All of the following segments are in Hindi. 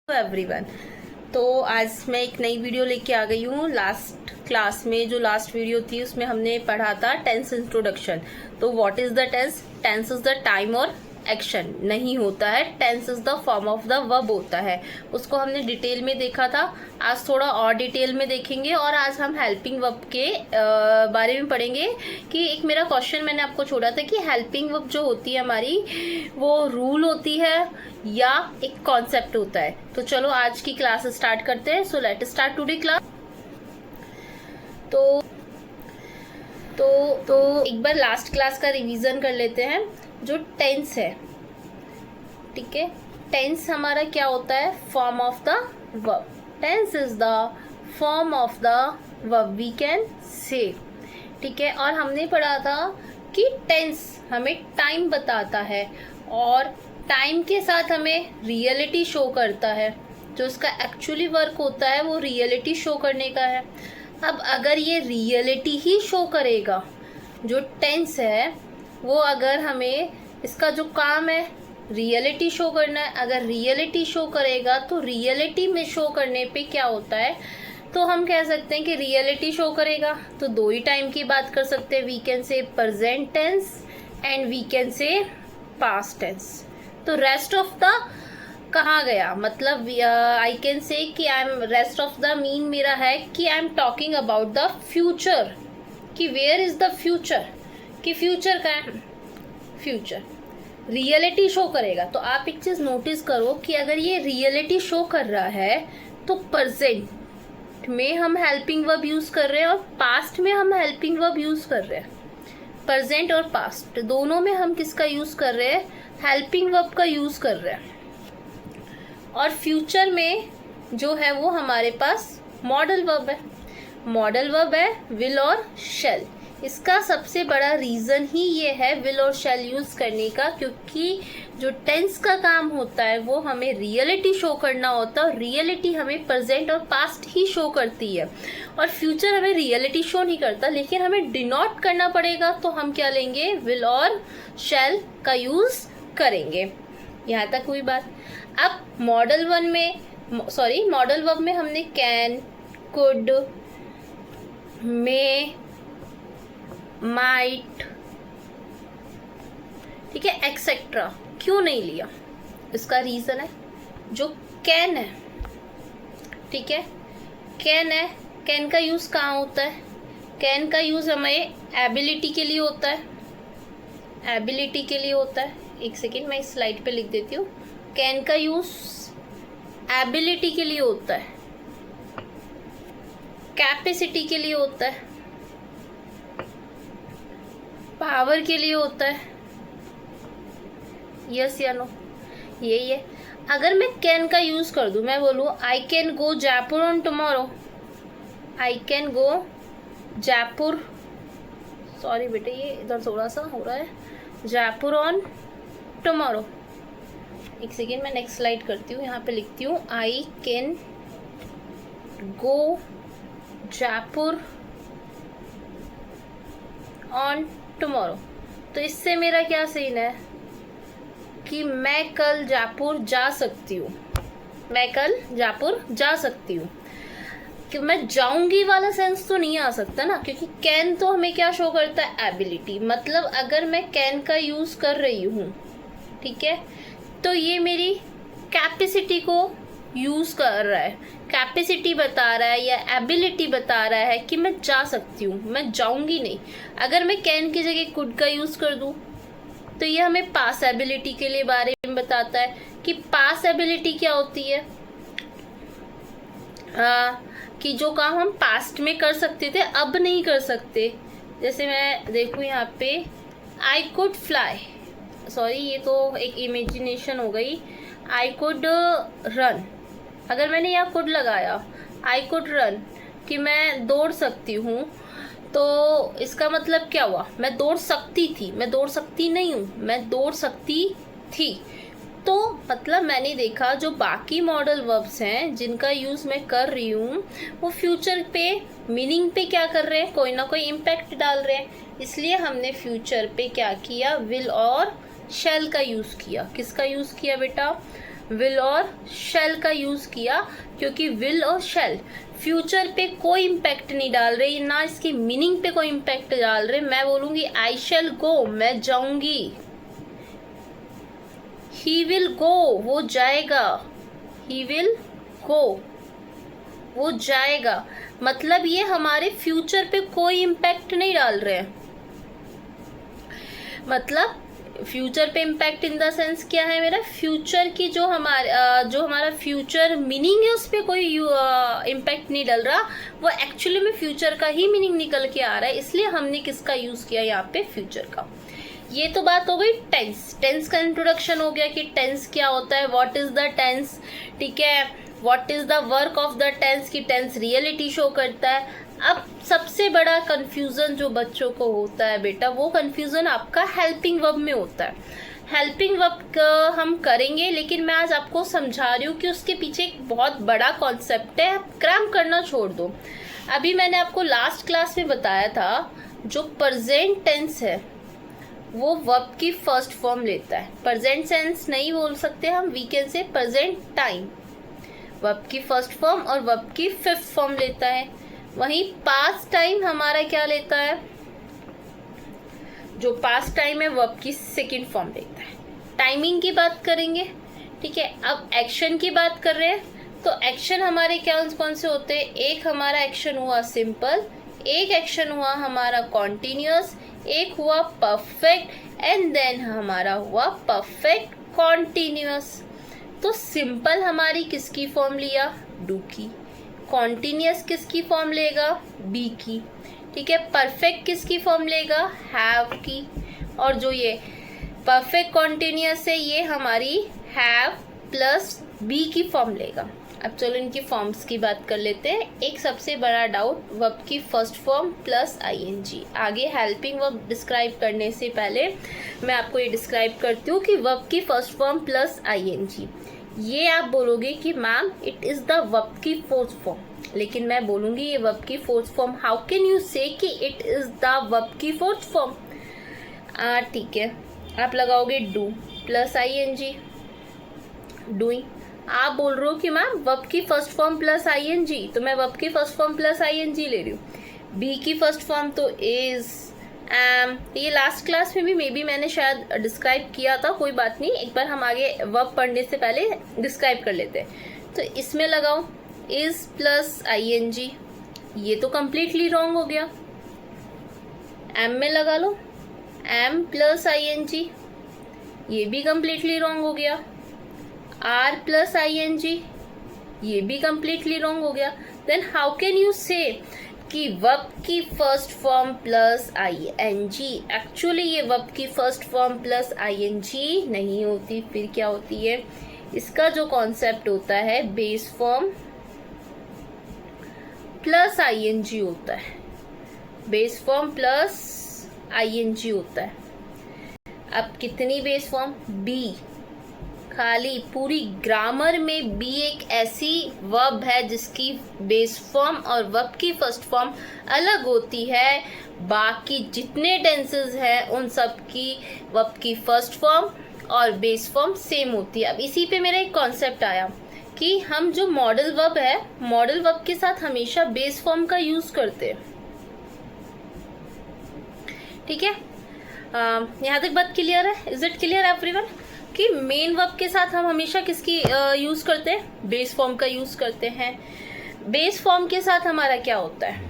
एवरीवन। तो आज मैं एक नई वीडियो लेके आ गई हूँ। लास्ट क्लास में जो लास्ट वीडियो थी उसमें हमने पढ़ा था टेंस इंट्रोडक्शन। तो what is the tense? Tense is the time और एक्शन नहीं होता है। Tense is the form of the verb होता है। उसको हमने डिटेल में देखा था। आज थोड़ा और डिटेल में देखेंगे और आज हम हेल्पिंग वर्ब के बारे में पढ़ेंगे कि एक मेरा क्वेश्चन मैंने आपको छोड़ा था कि हेल्पिंग वर्ब जो होती है हमारी वो रूल होती है या एक कॉन्सेप्ट होता है। तो चलो आज की क्लास स्टार्ट करते हैं। So let start today class. तो एक बार लास्ट क्लास का रिवीजन कर लेते हैं। जो टेंस है, ठीक है, टेंस हमारा क्या होता है? Form of the verb. Tense is the form of the verb we can say, ठीक है। और हमने पढ़ा था कि टेंस हमें टाइम बताता है और टाइम के साथ हमें रियलिटी शो करता है। जो उसका एक्चुअली वर्क होता है वो रियलिटी शो करने का है। अब अगर ये रियलिटी ही शो करेगा, जो टेंस है वो अगर हमें इसका जो काम है रियलिटी शो करना है, अगर रियलिटी शो करेगा तो रियलिटी में शो करने पे क्या होता है? तो हम कह सकते हैं कि रियलिटी शो करेगा तो दो ही टाइम की बात कर सकते हैं। We can say present tense and we can say past tense. तो रेस्ट ऑफ द कहाँ गया? मतलब आई कैन से कि I am rest of the mean मेरा है कि I am talking about the future, कि वेयर इज द फ्यूचर, कि फ्यूचर का है, फ्यूचर रियलिटी शो करेगा। तो आप एक चीज नोटिस करो कि अगर ये रियलिटी शो कर रहा है तो प्रेजेंट में हम हेल्पिंग वर्ब यूज कर रहे हैं और पास्ट में हम हेल्पिंग वर्ब यूज कर रहे हैं। प्रेजेंट और पास्ट दोनों में हम किसका यूज कर रहे हैं? हेल्पिंग वर्ब का यूज कर रहे हैं। और फ्यूचर में जो है वो हमारे पास मॉडल वर्ब है। मॉडल वर्ब है विल और शैल। इसका सबसे बड़ा रीजन ही ये है विल और शैल यूज करने का, क्योंकि जो टेंस का काम होता है वो हमें रियलिटी शो करना होता है और रियलिटी हमें प्रेजेंट और पास्ट ही शो करती है और फ्यूचर हमें रियलिटी शो नहीं करता। लेकिन हमें डिनोट करना पड़ेगा तो हम क्या लेंगे? विल और शैल का यूज करेंगे। यहाँ तक हुई बात। अब मॉडल वर्ब में हमने कैन, कुड, मे, माइट, ठीक है, एक्सेट्रा क्यों नहीं लिया? इसका रीजन है जो कैन है, ठीक है, कैन है। कैन का यूज कहाँ होता है? कैन का यूज हमें एबिलिटी के लिए होता है, एबिलिटी के लिए होता है। एक सेकेंड मैं इस स्लाइड पे लिख देती हूँ। कैन का यूज एबिलिटी के लिए होता है, कैपेसिटी के लिए होता है, पावर के लिए होता है। यस या नो? यही है। अगर मैं कैन का यूज कर दूं, मैं बोलूं I can go Jaipur on tomorrow, I can go Jaipur, sorry बेटे ये इधर थोड़ा सा हो रहा है, जयपुर ऑन टुमारो। एक सेकेंड मैं नेक्स्ट स्लाइड करती हूँ। यहाँ पे लिखती हूँ I can go Jaipur on tomorrow. तो इससे मेरा क्या सीन है कि मैं कल जयपुर जा सकती हूँ, मैं कल जयपुर जा सकती हूँ। कि मैं जाऊंगी वाला सेंस तो नहीं आ सकता ना, क्योंकि कैन तो हमें क्या शो करता है? एबिलिटी। मतलब अगर मैं कैन का यूज कर रही हूँ, ठीक है, तो ये मेरी कैपेसिटी को यूज कर रहा है, कैपेसिटी बता रहा है या एबिलिटी बता रहा है कि मैं जा सकती हूँ, मैं जाऊंगी नहीं। अगर मैं कैन की जगह कुड का यूज कर दूं तो ये हमें पास एबिलिटी के लिए बारे में बताता है कि पास एबिलिटी क्या होती है। कि जो काम हम पास्ट में कर सकते थे अब नहीं कर सकते। जैसे मैं देखूँ यहाँ पे आई कुड फ्लाई, सॉरी ये तो एक इमेजिनेशन हो गई। आई कुड रन, अगर मैंने यहाँ कुड लगाया आई कुड रन कि मैं दौड़ सकती हूँ, तो इसका मतलब क्या हुआ? मैं दौड़ सकती थी, मैं दौड़ सकती नहीं हूँ, मैं दौड़ सकती थी। तो मतलब मैंने देखा जो बाकी मॉडल वर्ब्स हैं जिनका यूज मैं कर रही हूँ वो फ्यूचर पे, मीनिंग पे क्या कर रहे हैं? कोई ना कोई इम्पैक्ट डाल रहे हैं। इसलिए हमने फ्यूचर पे क्या किया? विल और शैल का यूज किया। किसका यूज किया बेटा? विल और शैल का यूज किया, क्योंकि विल और शैल फ्यूचर पे कोई इम्पैक्ट नहीं डाल रहे, ना इसकी मीनिंग पे कोई इम्पैक्ट डाल रहे। मैं बोलूंगी आई शैल गो, मैं जाऊंगी। ही विल गो, वो जाएगा। ही विल गो, वो जाएगा। मतलब ये हमारे फ्यूचर पे कोई इम्पैक्ट नहीं डाल रहे हैं। मतलब फ्यूचर पे इम्पैक्ट इन द सेंस क्या है, मेरा फ्यूचर की जो हमारा फ्यूचर मीनिंग है उस पर कोई इम्पैक्ट नहीं डल रहा, वो एक्चुअली में फ्यूचर का ही मीनिंग निकल के आ रहा है, इसलिए हमने किसका यूज किया यहाँ पे, फ्यूचर का। ये तो बात हो गई टेंस। टेंस का इंट्रोडक्शन हो गया कि टेंस क्या होता है, व्हाट इज द टेंस, ठीक है, what is the work of the tense, की टेंस रियलिटी शो करता है। अब सबसे बड़ा कंफ्यूजन जो बच्चों को होता है बेटा, वो कंफ्यूजन आपका हेल्पिंग वर्ब में होता है। हेल्पिंग वर्ब हम करेंगे, लेकिन मैं आज आपको समझा रही हूँ कि उसके पीछे एक बहुत बड़ा कॉन्सेप्ट है, क्रैम करना छोड़ दो। अभी मैंने आपको लास्ट क्लास में बताया था, जो प्रेजेंट टेंस है वो वर्ब की फर्स्ट फॉर्म लेता है। प्रेजेंट टेंस नहीं बोल सकते हम, we can say present time, verb की फर्स्ट फॉर्म और वर्ब की फिफ्थ फॉर्म लेता है। वहीं पास्ट टाइम हमारा क्या लेता है, जो पास्ट टाइम है वर्ब की सेकंड फॉर्म लेता है। टाइमिंग की बात करेंगे, ठीक है। अब एक्शन की बात कर रहे हैं, तो एक्शन हमारे क्या कौन से होते हैं, एक हमारा एक्शन हुआ सिंपल, एक एक्शन हुआ हमारा कॉन्टिन्यूअस, एक हुआ परफेक्ट, एंड देन हमारा हुआ परफेक्ट कॉन्टिन्यूअस। तो सिंपल हमारी किसकी फॉर्म लिया, डू की। कॉन्टिन्यूअस किसकी फॉर्म लेगा, बी की, ठीक है। परफेक्ट किसकी फॉर्म लेगा, हैव की। और जो ये परफेक्ट कॉन्टिन्यूअस है, ये हमारी हैव प्लस बी की फॉर्म लेगा। अब चलो इनकी फॉर्म्स की बात कर लेते हैं। एक सबसे बड़ा डाउट, वर्ब की फर्स्ट फॉर्म प्लस आईएनजी। आगे हेल्पिंग वर्ब डिस्क्राइब करने से पहले मैं आपको ये डिस्क्राइब करती हूँ कि वर्ब की फर्स्ट फॉर्म प्लस आईएनजी, ये आप बोलोगे कि ma'am it is the verb की फोर्थ फॉर्म, लेकिन मैं बोलूँगी ये वर्ब की fourth form. How can you से कि इट इज़ द वर्ब की फोर्थ फॉर्म, ठीक है। आप लगाओगे डू प्लस आईएनजी, डूइंग। आप बोल रहे हो कि मैम वर्ब की फर्स्ट फॉर्म प्लस आईएनजी, तो मैं वर्ब की फर्स्ट फॉर्म प्लस आईएनजी ले रही हूँ। बी की फर्स्ट फॉर्म तो इज, एम, ये लास्ट क्लास में भी मे बी मैंने शायद डिस्क्राइब किया था, कोई बात नहीं, एक बार हम आगे वर्ब पढ़ने से पहले डिस्क्राइब कर लेते हैं। तो इसमें लगाओ इज प्लस आईएनजी, ये तो कम्प्लीटली रॉन्ग हो गया। एम में लगा लो एम प्लस आईएनजी, ये भी कम्प्लीटली रॉन्ग हो गया। आर प्लस आईएनजी, ये भी कम्प्लीटली रॉन्ग हो गया। देन हाउ कैन यू से कि वर्ब की first form plus ING, actually ये वर्ब की फर्स्ट फॉर्म प्लस आईएनजी नहीं होती, फिर क्या होती है, इसका जो कॉन्सेप्ट होता है बेस फॉर्म प्लस आईएनजी होता है। बेस फॉर्म प्लस आईएनजी होता है। अब कितनी बेस फॉर्म, बी, खाली पूरी ग्रामर में बी एक ऐसी वर्ब है जिसकी बेस फॉर्म और वर्ब की फर्स्ट फॉर्म अलग होती है। बाकी जितने टेंसेस हैं उन सब की वर्ब की फर्स्ट फॉर्म और बेस फॉर्म सेम होती है। अब इसी पे मेरा एक कॉन्सेप्ट आया कि हम जो मॉडल वर्ब है, मॉडल वर्ब के साथ हमेशा बेस फॉर्म का यूज करते हैं, ठीक है। यहाँ तक बात क्लियर है, इज इट क्लियर एवरीवन, कि मेन वर्ब के साथ हम हमेशा किसकी यूज करते हैं, बेस फॉर्म का यूज करते हैं। बेस फॉर्म के साथ हमारा क्या होता है,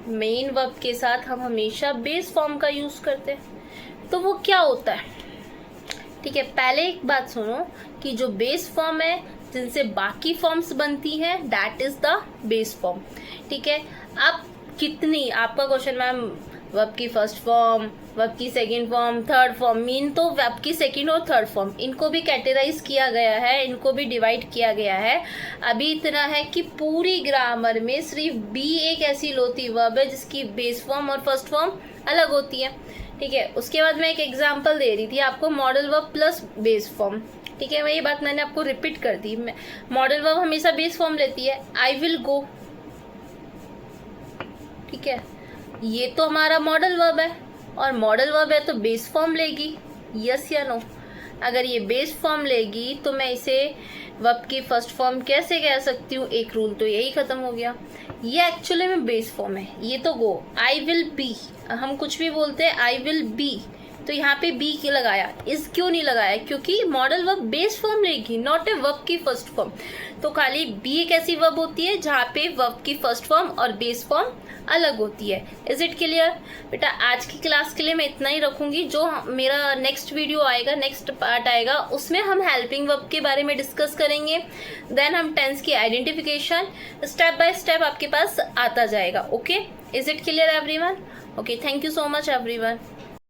मेन वर्ब के साथ हम हमेशा बेस फॉर्म का यूज करते हैं। तो वो क्या होता है, ठीक है। पहले एक बात सुनो कि जो बेस फॉर्म है जिनसे बाकी फॉर्म्स बनती हैं, that is the base form, ठीक है। अब कितनी, आपका क्वेश्चन मैम वर्ब की फर्स्ट फॉर्म, वर्ब की second form, third form, mean तो वर्ब की सेकंड और थर्ड फॉर्म, इनको भी कैटेगराइज किया गया है, इनको भी डिवाइड किया गया है। अभी इतना है कि पूरी ग्रामर में सिर्फ बी एक ऐसी लोती वर्ब है जिसकी बेस फॉर्म और फर्स्ट फॉर्म अलग होती है, ठीक है। उसके बाद मैं एक एग्जाम्पल दे रही थी आपको, modal verb plus base form, ठीक है। वही बात मैंने आपको रिपीट कर दी। मॉडल वर्ब हमेशा बेस फॉर्म लेती है, आई विल गो, ठीक है। ये तो हमारा मॉडल वर्ब है और मॉडल वर्ब है तो बेस फॉर्म लेगी, यस या नो। अगर ये बेस फॉर्म लेगी तो मैं इसे वर्ब की फर्स्ट फॉर्म कैसे कह सकती हूँ? एक रूल तो यही खत्म हो गया। ये एक्चुअली में बेस फॉर्म है। ये तो गो, आई विल बी, हम कुछ भी बोलते हैं आई विल बी, तो यहाँ पे बी क्यों लगाया? इज क्यों नहीं लगाया? क्योंकि मॉडल वर्ब बेस फॉर्म लेगी, नॉट ए वर्ब की फर्स्ट फॉर्म। तो खाली बी एक ऐसी वर्ब होती है जहाँ पे वर्ब की फर्स्ट फॉर्म और बेस फॉर्म अलग होती है। Is it clear? बेटा आज की क्लास के लिए मैं इतना ही रखूंगी। जो मेरा नेक्स्ट वीडियो आएगा, नेक्स्ट पार्ट आएगा, उसमें हम हेल्पिंग वर्ब के बारे में डिस्कस करेंगे। देन हम टेंस की आइडेंटिफिकेशन स्टेप बाय स्टेप आपके पास आता जाएगा। Okay, is it clear everyone? Okay, thank you so much everyone.